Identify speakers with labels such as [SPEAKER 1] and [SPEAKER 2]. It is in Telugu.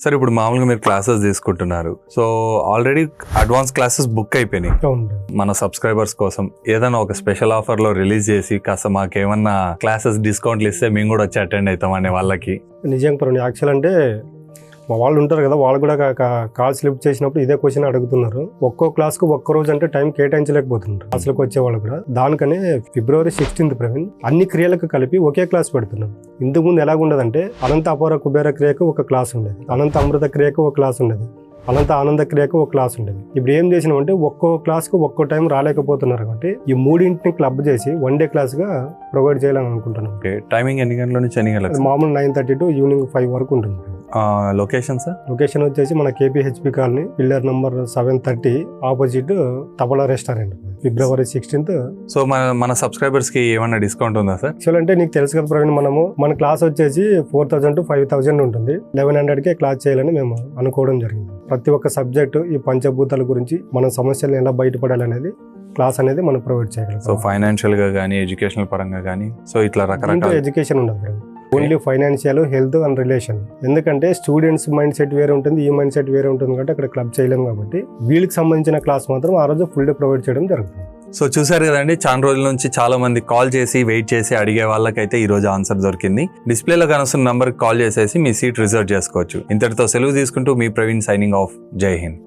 [SPEAKER 1] సార్ ఇప్పుడు మామూలుగా మీరు క్లాసెస్ తీసుకుంటున్నారు, so already advance classes book అయిపోయినాయి. మన సబ్స్క్రైబర్స్ కోసం ఏదైనా ఒక స్పెషల్ ఆఫర్ లో రిలీజ్ చేసి కాస్త మాకేమన్నా క్లాసెస్ డిస్కౌంట్లు ఇస్తే మేము కూడా వచ్చి అటెండ్ అవుతాం అనే వాళ్ళకి.
[SPEAKER 2] నిజంగా యాక్చువల్ అంటే మా వాళ్ళు ఉంటారు కదా, వాళ్ళు కూడా కాల్ స్లిప్ చేసినప్పుడు ఇదే క్వశ్చన్ అడుగుతున్నారు. ఒక్కో క్లాస్కు ఒక్క రోజు అంటే టైం కేటాయించలేకపోతున్నారు క్లాసులకు వచ్చే వాళ్ళు కూడా. దానికనే February 16th ప్రవీణ్ అన్ని క్రియలకు కలిపి ఒకే క్లాస్ పెడుతున్నాం. ఇంతకు ముందు ఎలాగుండదంటే అనంత అపర కుబేర క్రియకు ఒక క్లాస్ ఉండేది, అనంత అమృత క్రియకు ఒక క్లాస్ ఉండేది, అనంత ఆనంద క్రియకు ఒక క్లాస్ ఉండేది. ఇప్పుడు ఏం చేసినామంటే ఒక్కో క్లాస్కు ఒక్కో టైం రాలేకపోతున్నారు కాబట్టి ఈ మూడింటిని క్లబ్ చేసి 1 day క్లాస్ గా ప్రొవైడ్ చేయాలని అనుకుంటున్నాం.
[SPEAKER 1] టైమింగ్ ఎన్ని గంటల నుంచి ఎన్ని గంటలకు?
[SPEAKER 2] మామూలు 9:30 to ఈవినింగ్ 5 వరకు ఉంటుంది.
[SPEAKER 1] Location sir?
[SPEAKER 2] లొకేషన్ వచ్చేసి మన KPHP colony, pillar number 730, opposite tabla restaurant, February 16th.
[SPEAKER 1] So మన సబ్స్క్రైబర్స్ కి ఏమన్నా డిస్కౌంట్ ఉందా సార్?
[SPEAKER 2] యాక్చువల్ అంటే నీకు తెలుసు కదా ప్రవీణ్, మన క్లాస్ వచ్చేసి 4,000 to 5,000 ఉంటుంది. 1100కే క్లాస్ చేయాలని మేము అనుకోవడం జరిగింది. ప్రతి ఒక్క సబ్జెక్టు ఈ పంచభూతాల గురించి మన సమస్యలను ఎలా బయటపడాలి అనేది క్లాస్ అనేది మనం ప్రొవైడ్ చేయగలం.
[SPEAKER 1] సో ఫైనాన్షియల్ గా కానీ, ఎడ్యుకేషనల్ పరంగా కానీ, సో ఇట్లా రకరకాల
[SPEAKER 2] ఎడ్యుకేషన్ ఉండదు, only financial, health and relation. ఎందుకంటే స్టూడెంట్స్ మైండ్ సెట్ వేరే ఉంటుంది, ఈ మైండ్ సెట్ వేరే ఉంటుంది కాబట్టి అక్కడ క్లబ్ చేయలేము. కాబట్టి వీళ్ళకి సంబంధించిన క్లాస్ మాత్రం ఆ రోజు ఫుల్ డే ప్రొవైడ్ చేయడం జరుగుతుంది.
[SPEAKER 1] సో చూసారు కదండి, చాలా రోజుల నుంచి చాలా మంది కాల్ చేసి వెయిట్ చేసి అడిగే వాళ్ళకైతే ఈ రోజు ఆన్సర్ దొరికింది. డిస్ప్లేలో కనుస్తున్న నంబర్కి కాల్ చేసేసి మీ సీట్ రిజర్వ్ చేసుకోవచ్చు. ఇంతటితో సెలవు తీసుకుంటూ మీ ప్రవీణ్ సైనింగ్ ఆఫ్. జై హింద్.